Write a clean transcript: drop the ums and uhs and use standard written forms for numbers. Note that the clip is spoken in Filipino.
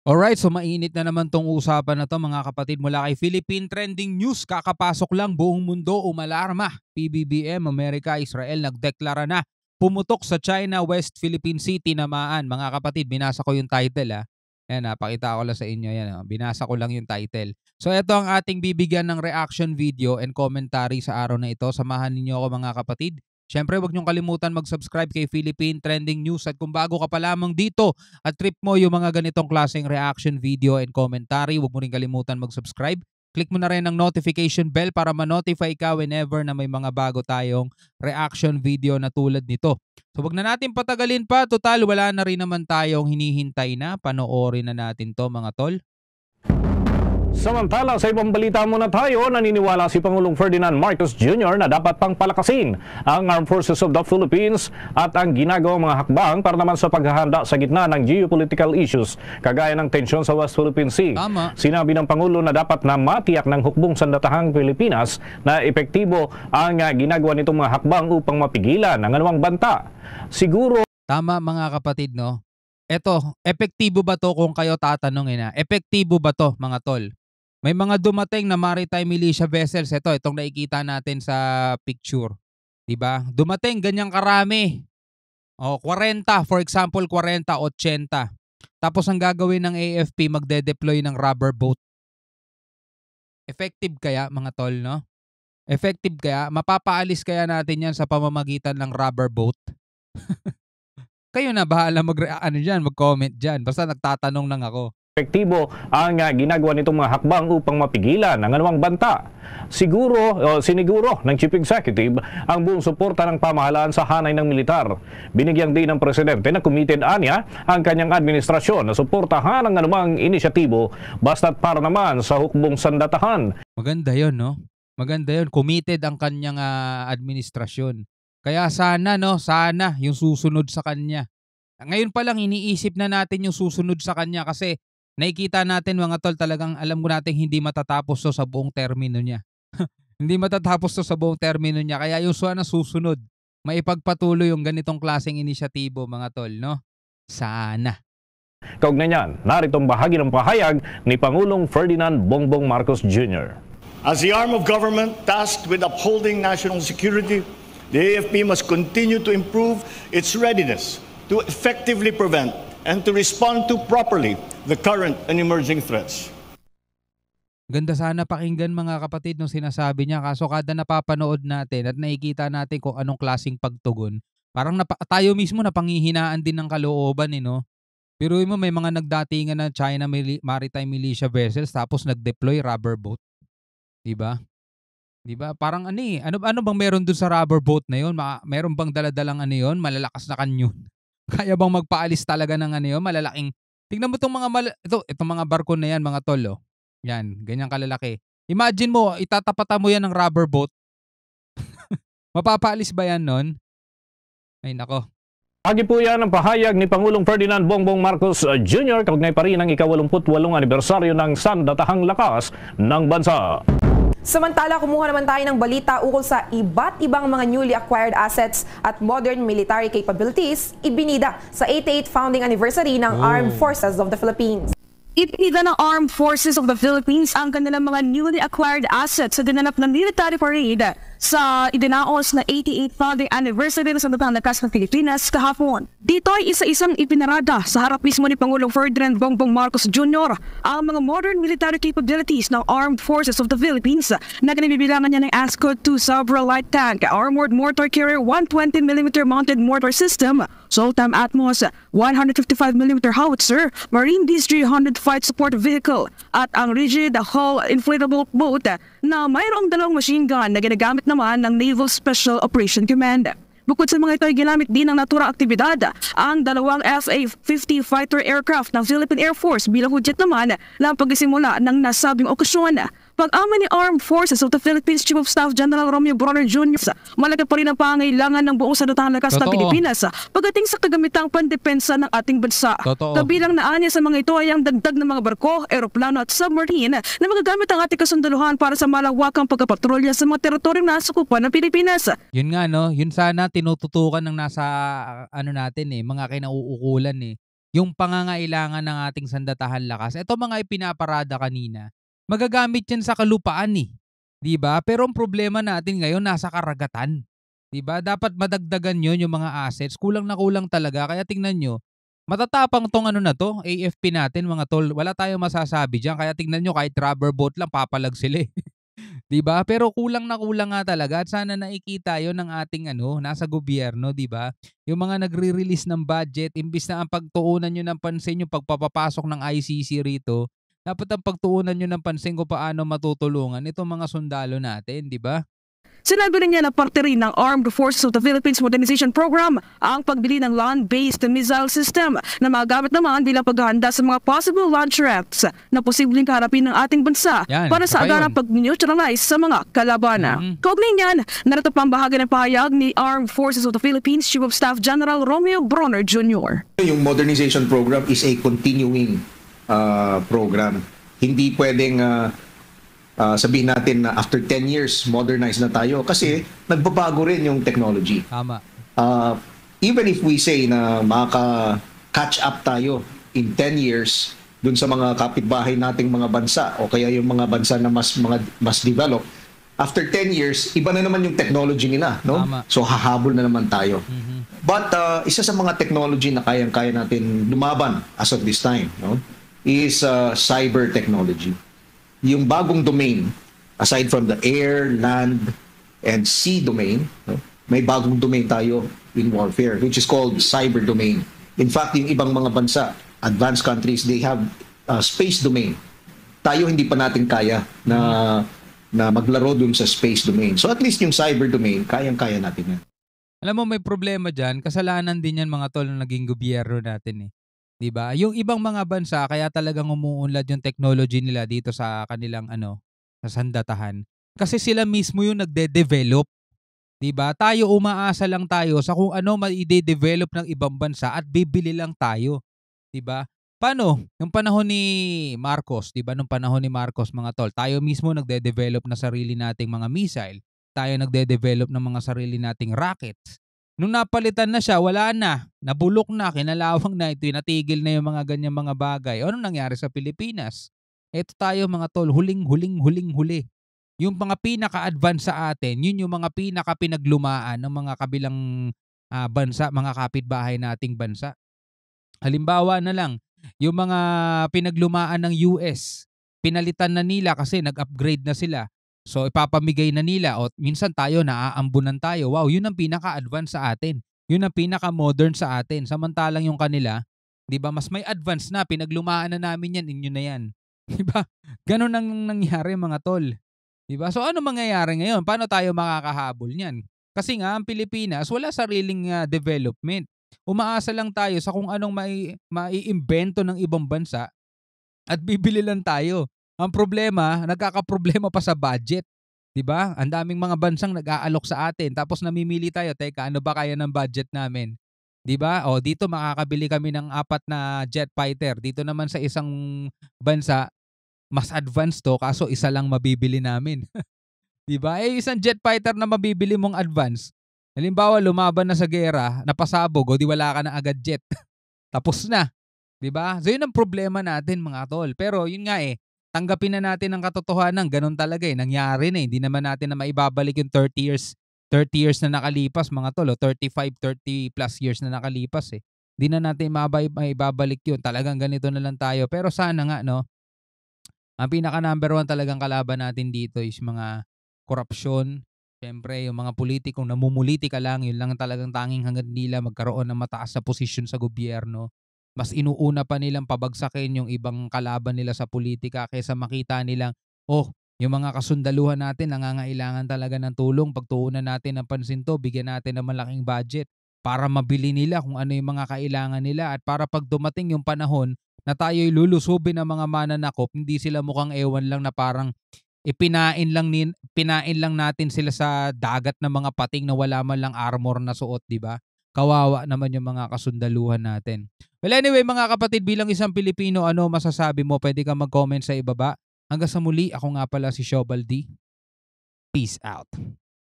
Alright, so mainit na naman tong usapan na to mga kapatid mula kay Philippine Trending News. Kakapasok lang, buong mundo umalarma. PBBM, Amerika, Israel nagdeklara na pumutok sa China West Philippine Sea tinamaan. Mga kapatid, binasa ko yung title ha. Ayan, pakita ko lang sa inyo yan. Binasa ko lang yung title. So ito ang ating bibigyan ng reaction video and commentary sa araw na ito. Samahan ninyo ako mga kapatid. Siyempre, huwag niyong kalimutan mag-subscribe kay Philippine Trending News at kung bago ka pa lamang dito at trip mo yung mga ganitong klaseng reaction video and commentary, huwag mo rin kalimutan mag-subscribe. Click mo na rin ang notification bell para ma-notify ka whenever na may mga bago tayong reaction video na tulad nito. So huwag na natin patagalin pa, total wala na rin naman tayong hinihintay na, panoorin na natin to mga tol. Samantala, sa ibang balita muna tayo, naniniwala si Pangulong Ferdinand Marcos Jr. na dapat pang palakasin ang Armed Forces of the Philippines at ang ginagawang mga hakbang para naman sa paghahanda sa gitna ng geopolitical issues kagaya ng tensyon sa West Philippine Sea. Tama. Sinabi ng Pangulo na dapat na matiyak ng hukbong sandatahang Pilipinas na epektibo ang ginagawa nitong mga hakbang upang mapigilan ang anumang banta. Siguro... Tama mga kapatid, no? Eto, epektibo ba to kung kayo tatanungin na? Epektibo ba to mga tol? May mga dumating na maritime militia vessels. Itong nakikita natin sa picture. 'Di ba? Dumating ganyang karami. 40, for example, 40, 80. Tapos ang gagawin ng AFP, magde-deploy ng rubber boat. Effective kaya, mga tol, no? Effective kaya? Mapapaalis kaya natin 'yan sa pamamagitan ng rubber boat? Kayo na bahala mag-comment diyan. Basta nagtatanong lang ako. Epektibo ang ginagawa nitong mga hakbang upang mapigilan ang anumang banta. Siniguro ng Chief Executive ang buong suporta ng pamahalaan sa hanay ng militar. Binigyan din ng Presidente na committed anya ang kanyang administrasyon na suportahan ang anumang inisyatibo basta't para naman sa hukbong sandatahan. Maganda yon, no? Maganda yon. Committed ang kanyang administrasyon. Kaya sana, no? Sana yung susunod sa kanya. Ngayon pa lang iniisip na natin yung susunod sa kanya kasi nakikita natin mga tol, talagang alam ko natin hindi matatapos to sa buong termino niya. Hindi matatapos to sa buong termino niya. Kaya yung sana susunod, maipagpatuloy yung ganitong klaseng inisyatibo mga tol, no? Sana. Kaugnay niyan, naritong bahagi ng pahayag ni Pangulong Ferdinand Bongbong Marcos Jr. As the arm of government tasked with upholding national security, the AFP must continue to improve its readiness to effectively prevent and to respond to properly the current and emerging threats. Ganda sana pakinggan mga kapatid nung sinasabi niya, kaso kada napapanood natin at nakikita natin kung anong klaseng pagtugon, parang tayo mismo napanghihinaan din ng kalooban, no? Pero mo may mga nagdatingan na China maritime militia vessels tapos nag-deploy rubber boat. 'Di ba? 'Di ba? Parang ano bang meron dun sa rubber boat na 'yon? Meron bang daladalang malalakas na kanyon? Kaya bang magpaalis talaga ng malalaking... Tingnan mo itong itong mga barko na yan, mga tol, Yan, ganyang kalalaki. Imagine mo, itatapatan mo yan ng rubber boat. Mapapaalis ba yan nun? Ay, nako. Agi po yan ang pahayag ni Pangulong Ferdinand Bongbong Marcos Jr. kaugnay pa rin ang ika-88 anibersaryo ng sandatahang lakas ng bansa. Samantala, kumuha naman tayo ng balita ukol sa iba't ibang mga newly acquired assets at modern military capabilities ibinida sa 88th founding anniversary ng Armed Forces of the Philippines. Ipinida ng Armed Forces of the Philippines ang kanilang mga newly acquired assets sa dinanap na military parade sa idinaos na 88th founding anniversary ng Sandatahang Lakas ng Pilipinas kahapon. Dito ay isa-isang ipinarada sa harap mismo ni Pangulong Ferdinand Bongbong Marcos Jr. ang mga modern military capabilities ng Armed Forces of the Philippines na kinibibilangan niya ng ASCO-2 Sabra Light Tank, Armored Mortar Carrier 120mm Mounted Mortar System, Sultan Atmos 155mm Howitzer, Marine Beast 300 Fight Support Vehicle, at ang rigid hull inflatable boat na mayroong dalawang machine gun na ginagamit naman ng Naval Special Operation Command. Bukod sa mga ito ay ginamit din ng naturang aktibidad ang dalawang FA-50 fighter aircraft ng Philippine Air Force bilang hudyat naman ng pagsisimula ng nasabing okasyon. Pag-amin ni Armed Forces of the Philippines Chief of Staff General Romeo Bronner Jr., malaki pa rin ang pangangailangan ng buong sandatahang lakas ng Pilipinas pagdating sa kagamitang pandepensa ng ating bansa. Kabilang na anya sa mga ito ay ang dagdag ng mga barko, eroplano at submarine na magagamit ang ating kasundaluhan para sa malawakang pagkapatrolya sa mga teritoryong nasakupan ng Pilipinas. Yun nga, no? Yun sana tinututukan ng nasa natin mga kinauukulan . yung pangangailangan ng ating sandatahan lakas. Ito mga ipinaparada kanina, magagamit yan sa kalupaan 'di ba? Pero ang problema natin ngayon nasa karagatan. 'Di ba? Dapat madagdagan 'yon yung mga assets. Kulang na kulang talaga. Kaya tingnan nyo, matatapang tong ano na to, AFP natin mga tol. Wala tayong masasabi diyan. Kaya tingnan nyo kahit rubber boat lang papalag sila. 'Di ba? Pero kulang na kulang nga talaga at sana nakikita 'yon ng ating nasa gobyerno, 'di ba? Yung mga nagre-release ng budget imbis na ang pagtuunan niyo ng pansin yung pagpapapasok ng ICC rito, dapat ang pagtuunan niyo ng pansin kung paano matutulungan itong mga sundalo natin, 'di ba? Sinabi rin niya na parte rin ng Armed Forces of the Philippines Modernization Program ang pagbili ng land-based missile system na magagamit naman bilang paghahanda sa mga possible land threats na posibleng kaharapin ng ating bansa para sa agarang pag-neutralize sa mga kalabanan. Kaugnay niyan, narito pa ang bahagi ng pahayag ni Armed Forces of the Philippines Chief of Staff General Romeo Bronner Jr. Yung modernization program is a continuing program. Hindi pwedeng sabihin natin na after 10 years modernize na tayo kasi nagbabago rin yung technology. Tama. Even if we say na maka-catch up tayo in 10 years dun sa mga kapitbahay nating mga bansa o kaya yung mga bansa na mas developed, after 10 years iba na naman yung technology nila, no? Tama. So hahabol na naman tayo. But isa sa mga technology na kayang-kaya natin lumaban as of this time, no, is cyber technology. Yung bagong domain, aside from the air, land, and sea domain, no, may bagong domain tayo in warfare, which is called cyber domain. In fact, yung ibang mga bansa, advanced countries, they have space domain. Tayo hindi pa natin kaya na maglaro dun sa space domain. So at least yung cyber domain, kayang-kaya natin yan. Alam mo, may problema dyan. Kasalanan din yan mga tol na naging gobyerno natin 'Diba? Yung ibang mga bansa kaya talagang umuunlad yung technology nila dito sa kanilang sa sandatahan. Kasi sila mismo yung nagde-develop, 'di ba? Tayo umaasa lang tayo sa kung ano mai-develop ng ibang bansa at bibili lang tayo, 'di ba? Paano? Yung panahon ni Marcos, 'di ba? Nung panahon ni Marcos mga tol, tayo mismo nagde-develop na sarili nating mga missile. Tayo nagde-develop ng mga sarili nating rockets. Nung napalitan na siya, wala na. Nabulok na, kinalawang na ito, natigil na yung mga ganyang mga bagay. Ano nangyari sa Pilipinas? Ito tayo mga tol, huli. Yung mga pinaka-advance sa atin, yun yung mga pinaka-pinaglumaan ng mga kabilang bansa, mga kapitbahay nating bansa. Halimbawa na lang, yung mga pinaglumaan ng US, pinalitan na nila kasi nag-upgrade na sila. So ipapamigay na nila o minsan tayo naaambunan tayo. Wow, yun ang pinaka-advance sa atin. Yun ang pinaka-modern sa atin. Samantalang yung kanila, 'di ba, mas may advance na, pinaglumaan na namin yan, inyo na yan. 'Di ba? Ganun ang nangyari mga tol. 'Di ba? So ano mangyayari ngayon? Paano tayo makakahabol niyan? Kasi nga ang Pilipinas wala sariling development. Umaasa lang tayo sa kung anong maiimbento ng ibang bansa at bibili lang tayo. Ang problema, nagkakaproblema pa sa budget. 'Di ba? Ang daming mga bansang nag-aalok sa atin tapos namimili tayo, teka, ano ba kaya ng budget namin? 'Di ba? O dito makakabili kami ng 4 na jet fighter. Dito naman sa isang bansa, mas advanced to kaso isa lang mabibili namin. 'Di ba? Isang jet fighter na mabibili mong advance. Halimbawa, lumaban na sa gera, napasabog, o di wala ka na agad jet. Tapos na. 'Di ba? So yun ang problema natin mga tol. Pero yun nga tanggapin na natin ang katotohanan, ganun talaga nangyari na. Hindi naman natin na maibabalik yung 30 years na nakalipas mga tol, 30 plus years na nakalipas Hindi na natin maibabalik yun. Talagang ganito na lang tayo. Pero sana nga ang pinaka number 1 talagang kalaban natin dito is mga korupsyon. Siyempre, yung mga politikong namumulitika lang, yun lang talagang tanging hanggang nila magkaroon ng mataas na posisyon sa gobyerno. Mas inuuna pa nilang pabagsakin yung ibang kalaban nila sa politika kaysa makita nilang, yung mga kasundaluhan natin nangangailangan talaga ng tulong. Pagtuunan natin ng pansin to, bigyan natin ng malaking budget para mabili nila kung ano yung mga kailangan nila at para pag dumating yung panahon na tayo'y lulusubin ng mga mananakop, hindi sila mukhang ewan lang na parang pinain lang natin sila sa dagat ng mga pating na wala man lang armor na suot, di ba? Kawawa naman yung mga kasundaluhan natin. Well anyway mga kapatid, bilang isang Pilipino, ano masasabi mo? Pwede ka mag-comment sa ibaba. Hanggang sa muli, ako nga pala si Shobaldi. Peace out.